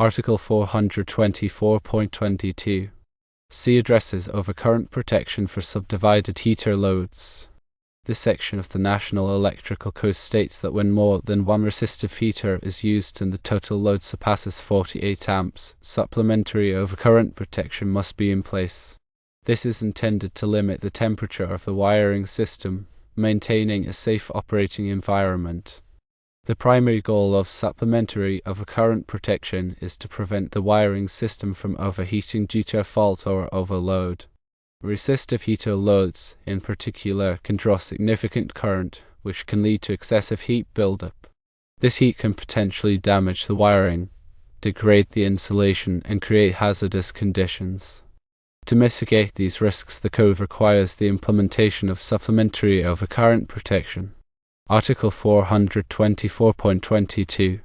Article 424.22. C addresses overcurrent protection for subdivided heater loads. This section of the National Electrical Code states that when more than one resistive heater is used and the total load surpasses 48 amps, supplementary overcurrent protection must be in place. This is intended to limit the temperature of the wiring system, maintaining a safe operating environment. The primary goal of supplementary overcurrent protection is to prevent the wiring system from overheating due to a fault or overload. Resistive heater loads, in particular, can draw significant current, which can lead to excessive heat buildup. This heat can potentially damage the wiring, degrade the insulation, and create hazardous conditions. To mitigate these risks, the code requires the implementation of supplementary overcurrent protection. Article 424.22.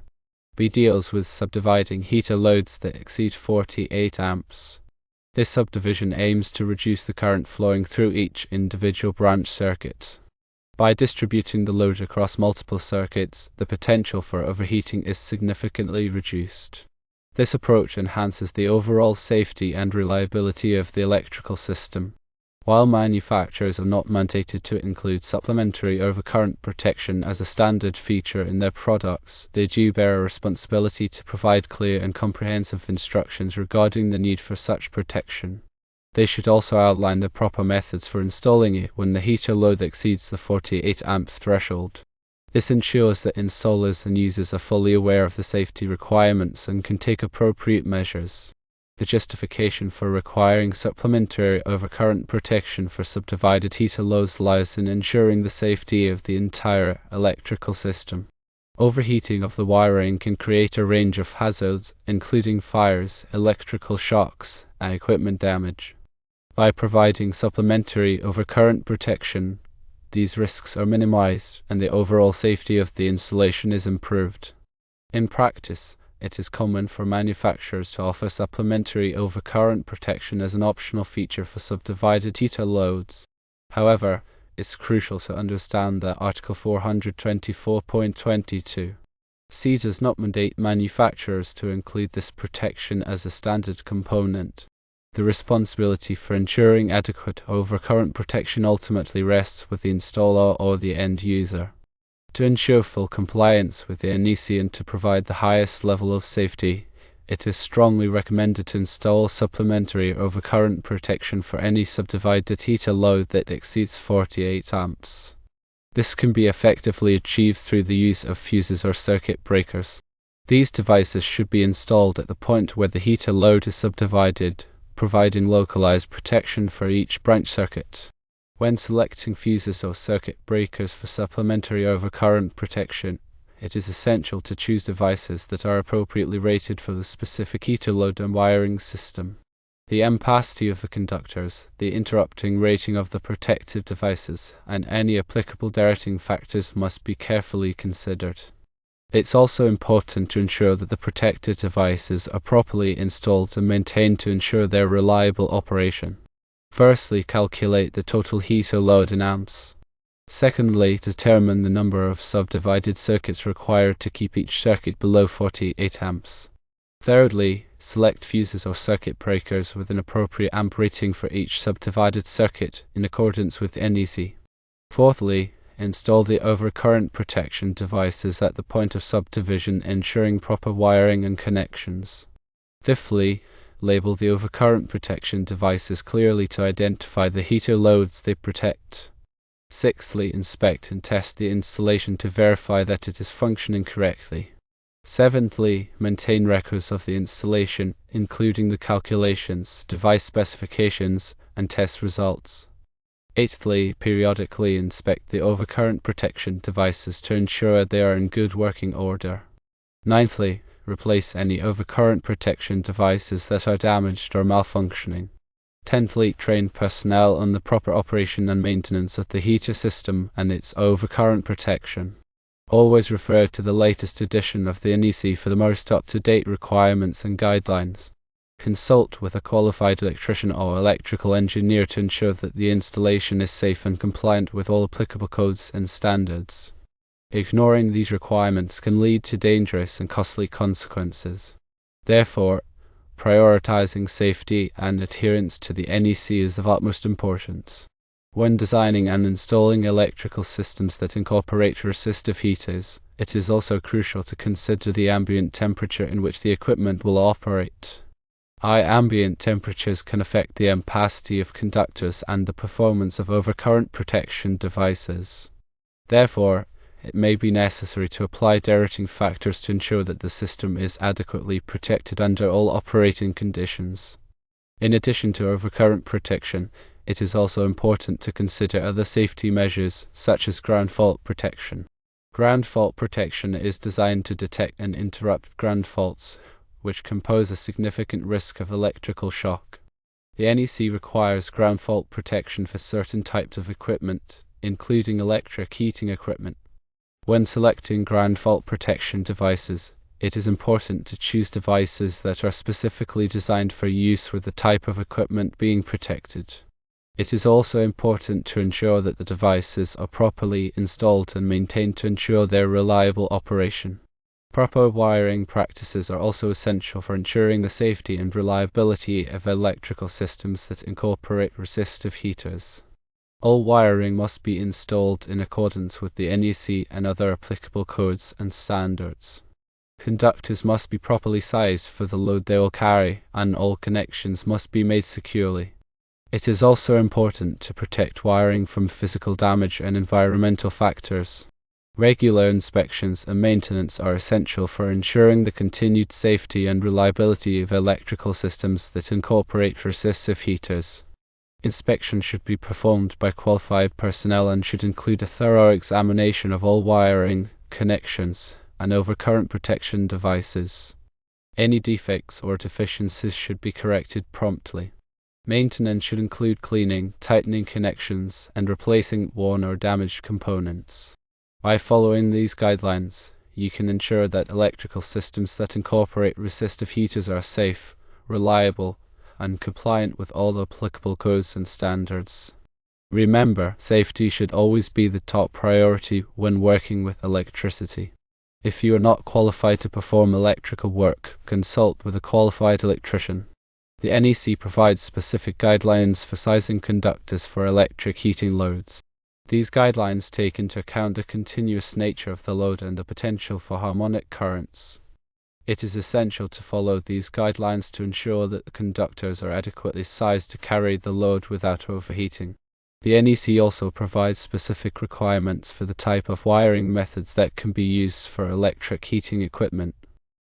B deals with subdividing heater loads that exceed 48 amps. This subdivision aims to reduce the current flowing through each individual branch circuit. By distributing the load across multiple circuits, the potential for overheating is significantly reduced. This approach enhances the overall safety and reliability of the electrical system. While manufacturers are not mandated to include supplementary overcurrent protection as a standard feature in their products, they do bear a responsibility to provide clear and comprehensive instructions regarding the need for such protection. They should also outline the proper methods for installing it when the heater load exceeds the 48 amp threshold. This ensures that installers and users are fully aware of the safety requirements and can take appropriate measures. The justification for requiring supplementary overcurrent protection for subdivided heater loads lies in ensuring the safety of the entire electrical system. Overheating of the wiring can create a range of hazards, including fires, electrical shocks, and equipment damage. By providing supplementary overcurrent protection, these risks are minimized and the overall safety of the installation is improved. In practice, it is common for manufacturers to offer supplementary overcurrent protection as an optional feature for subdivided heater loads. However, it's crucial to understand that Article 424.22 C does not mandate manufacturers to include this protection as a standard component. The responsibility for ensuring adequate overcurrent protection ultimately rests with the installer or the end user. To ensure full compliance with the NEC and to provide the highest level of safety, it is strongly recommended to install supplementary overcurrent protection for any subdivided heater load that exceeds 48 amps. This can be effectively achieved through the use of fuses or circuit breakers. These devices should be installed at the point where the heater load is subdivided, providing localized protection for each branch circuit. When selecting fuses or circuit breakers for supplementary overcurrent protection, it is essential to choose devices that are appropriately rated for the specific heater load and wiring system. The ampacity of the conductors, the interrupting rating of the protective devices, and any applicable directing factors must be carefully considered. It's also important to ensure that the protective devices are properly installed and maintained to ensure their reliable operation. Firstly, calculate the total heater load in amps. Secondly, determine the number of subdivided circuits required to keep each circuit below 48 amps. Thirdly, select fuses or circuit breakers with an appropriate amp rating for each subdivided circuit in accordance with NEC. Fourthly, install the overcurrent protection devices at the point of subdivision, ensuring proper wiring and connections. Fifthly, label the overcurrent protection devices clearly to identify the heater loads they protect. Sixthly, inspect and test the installation to verify that it is functioning correctly. Seventhly, maintain records of the installation, including the calculations, device specifications, and test results. Eighthly, periodically inspect the overcurrent protection devices to ensure they are in good working order. Ninthly, replace any overcurrent protection devices that are damaged or malfunctioning. Tenthly, train personnel on the proper operation and maintenance of the heater system and its overcurrent protection. Always refer to the latest edition of the NEC for the most up-to-date requirements and guidelines. Consult with a qualified electrician or electrical engineer to ensure that the installation is safe and compliant with all applicable codes and standards. Ignoring these requirements can lead to dangerous and costly consequences. Therefore, prioritizing safety and adherence to the NEC is of utmost importance. When designing and installing electrical systems that incorporate resistive heaters, it is also crucial to consider the ambient temperature in which the equipment will operate. High ambient temperatures can affect the ampacity of conductors and the performance of overcurrent protection devices. Therefore, it may be necessary to apply deterring factors to ensure that the system is adequately protected under all operating conditions. In addition to overcurrent protection, it is also important to consider other safety measures, such as ground fault protection. Ground fault protection is designed to detect and interrupt ground faults, which can pose a significant risk of electrical shock. The NEC requires ground fault protection for certain types of equipment, including electric heating equipment. When selecting ground fault protection devices, it is important to choose devices that are specifically designed for use with the type of equipment being protected. It is also important to ensure that the devices are properly installed and maintained to ensure their reliable operation. Proper wiring practices are also essential for ensuring the safety and reliability of electrical systems that incorporate resistive heaters. All wiring must be installed in accordance with the NEC and other applicable codes and standards. Conductors must be properly sized for the load they will carry, and all connections must be made securely. It is also important to protect wiring from physical damage and environmental factors. Regular inspections and maintenance are essential for ensuring the continued safety and reliability of electrical systems that incorporate resistive heaters. Inspection should be performed by qualified personnel and should include a thorough examination of all wiring, connections, and overcurrent protection devices. Any defects or deficiencies should be corrected promptly. Maintenance should include cleaning, tightening connections, and replacing worn or damaged components. By following these guidelines, you can ensure that electrical systems that incorporate resistive heaters are safe, reliable, and compliant with all applicable codes and standards. Remember, safety should always be the top priority when working with electricity. If you are not qualified to perform electrical work, consult with a qualified electrician. The NEC provides specific guidelines for sizing conductors for electric heating loads. These guidelines take into account the continuous nature of the load and the potential for harmonic currents. It is essential to follow these guidelines to ensure that the conductors are adequately sized to carry the load without overheating. The NEC also provides specific requirements for the type of wiring methods that can be used for electric heating equipment.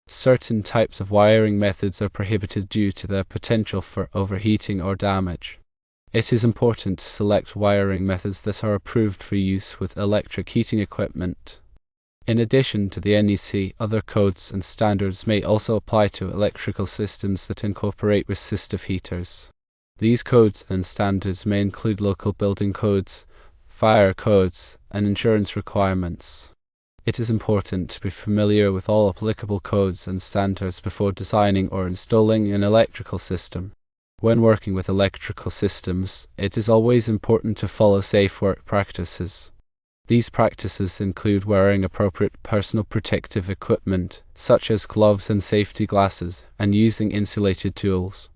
Certain types of wiring methods are prohibited due to their potential for overheating or damage. It is important to select wiring methods that are approved for use with electric heating equipment. In addition to the NEC, other codes and standards may also apply to electrical systems that incorporate resistive heaters. These codes and standards may include local building codes, fire codes, and insurance requirements. It is important to be familiar with all applicable codes and standards before designing or installing an electrical system. When working with electrical systems, it is always important to follow safe work practices. These practices include wearing appropriate personal protective equipment, such as gloves and safety glasses, and using insulated tools.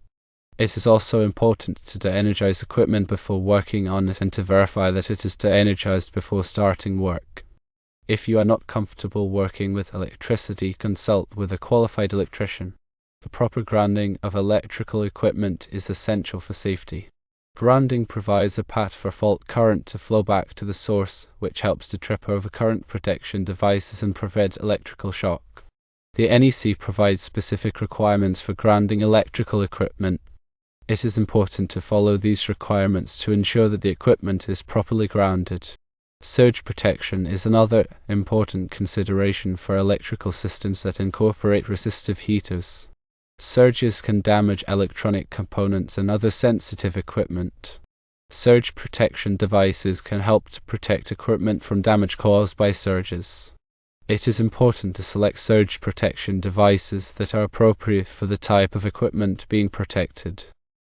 It is also important to de-energize equipment before working on it and to verify that it is de-energized before starting work. If you are not comfortable working with electricity, consult with a qualified electrician. The proper grounding of electrical equipment is essential for safety. Grounding provides a path for fault current to flow back to the source, which helps to trip overcurrent protection devices and prevent electrical shock. The NEC provides specific requirements for grounding electrical equipment. It is important to follow these requirements to ensure that the equipment is properly grounded. Surge protection is another important consideration for electrical systems that incorporate resistive heaters. Surges can damage electronic components and other sensitive equipment. Surge protection devices can help to protect equipment from damage caused by surges. It is important to select surge protection devices that are appropriate for the type of equipment being protected.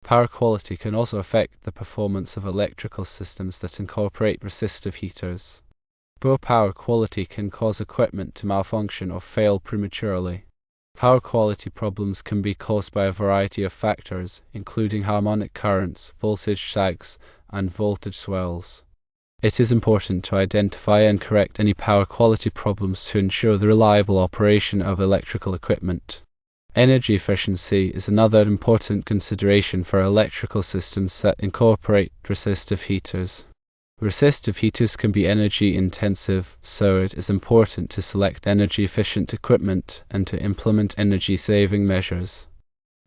Power quality can also affect the performance of electrical systems that incorporate resistive heaters. Poor power quality can cause equipment to malfunction or fail prematurely. Power quality problems can be caused by a variety of factors, including harmonic currents, voltage sags, and voltage swells. It is important to identify and correct any power quality problems to ensure the reliable operation of electrical equipment. Energy efficiency is another important consideration for electrical systems that incorporate resistive heaters. Resistive heaters can be energy intensive, so it is important to select energy efficient equipment and to implement energy saving measures.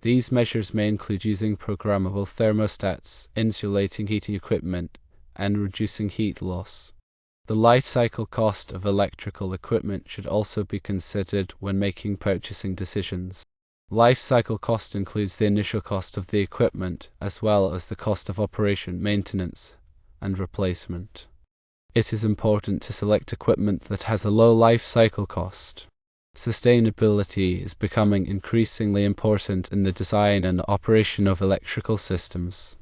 These measures may include using programmable thermostats, insulating heating equipment, and reducing heat loss. The life cycle cost of electrical equipment should also be considered when making purchasing decisions. Life cycle cost includes the initial cost of the equipment, as well as the cost of operation, maintenance, and replacement. It is important to select equipment that has a low life cycle cost. Sustainability is becoming increasingly important in the design and operation of electrical systems.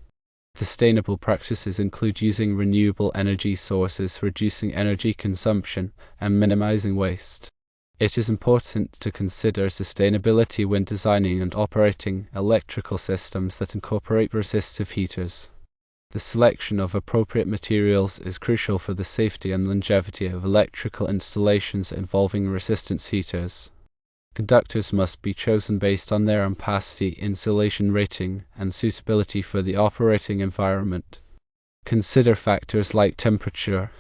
Sustainable practices include using renewable energy sources, reducing energy consumption, and minimizing waste. It is important to consider sustainability when designing and operating electrical systems that incorporate resistive heaters. The selection of appropriate materials is crucial for the safety and longevity of electrical installations involving resistance heaters. Conductors must be chosen based on their ampacity, insulation rating, and suitability for the operating environment. Consider factors like temperature,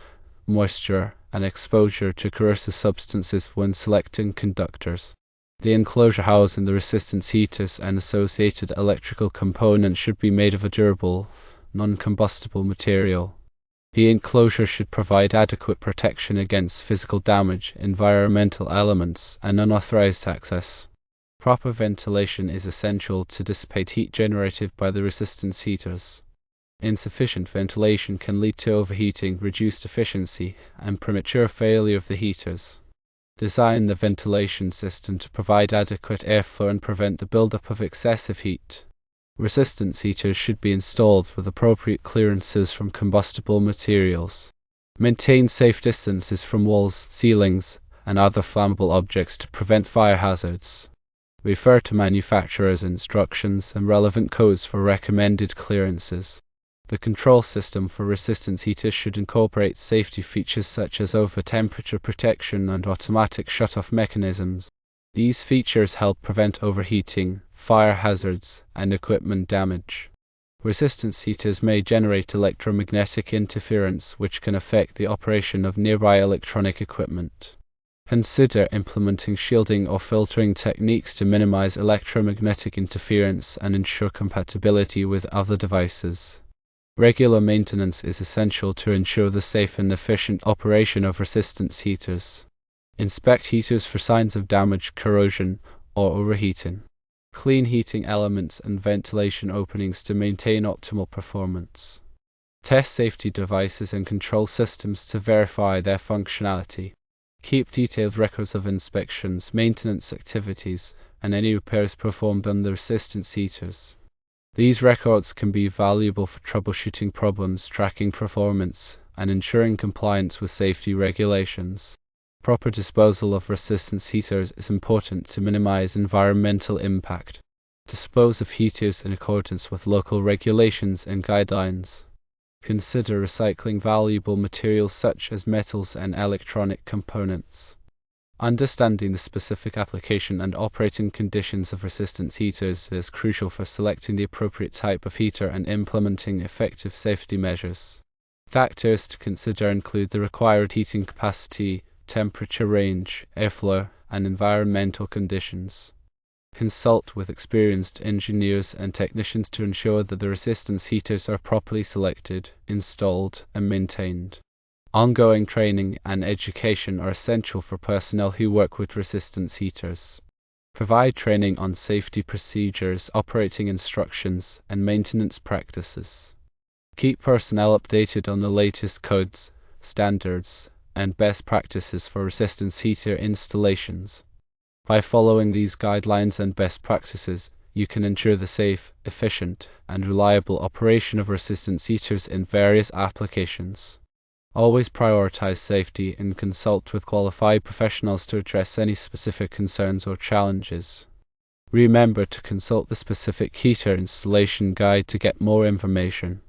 moisture, and exposure to corrosive substances when selecting conductors. The enclosure housing the resistance heaters and associated electrical components should be made of a durable, non-combustible material. The enclosure should provide adequate protection against physical damage, environmental elements, and unauthorized access. Proper ventilation is essential to dissipate heat generated by the resistance heaters. Insufficient ventilation can lead to overheating, reduced efficiency, and premature failure of the heaters. Design the ventilation system to provide adequate airflow and prevent the buildup of excessive heat. Resistance heaters should be installed with appropriate clearances from combustible materials. Maintain safe distances from walls, ceilings, and other flammable objects to prevent fire hazards. Refer to manufacturer's instructions and relevant codes for recommended clearances. The control system for resistance heaters should incorporate safety features such as over-temperature protection and automatic shut-off mechanisms. These features help prevent overheating, fire hazards, and equipment damage. Resistance heaters may generate electromagnetic interference, which can affect the operation of nearby electronic equipment. Consider implementing shielding or filtering techniques to minimize electromagnetic interference and ensure compatibility with other devices. Regular maintenance is essential to ensure the safe and efficient operation of resistance heaters. Inspect heaters for signs of damage, corrosion, or overheating. Clean heating elements and ventilation openings to maintain optimal performance. Test safety devices and control systems to verify their functionality. Keep detailed records of inspections, maintenance activities, and any repairs performed on the resistance heaters. These records can be valuable for troubleshooting problems, tracking performance, and ensuring compliance with safety regulations. Proper disposal of resistance heaters is important to minimize environmental impact. Dispose of heaters in accordance with local regulations and guidelines. Consider recycling valuable materials such as metals and electronic components. Understanding the specific application and operating conditions of resistance heaters is crucial for selecting the appropriate type of heater and implementing effective safety measures. Factors to consider include the required heating capacity, temperature range, airflow, and environmental conditions. Consult with experienced engineers and technicians to ensure that the resistance heaters are properly selected, installed, and maintained. Ongoing training and education are essential for personnel who work with resistance heaters. Provide training on safety procedures, operating instructions, and maintenance practices. Keep personnel updated on the latest codes, standards, and best practices for resistance heater installations. By following these guidelines and best practices, you can ensure the safe, efficient, and reliable operation of resistance heaters in various applications. Always prioritize safety and consult with qualified professionals to address any specific concerns or challenges. Remember to consult the specific heater installation guide to get more information.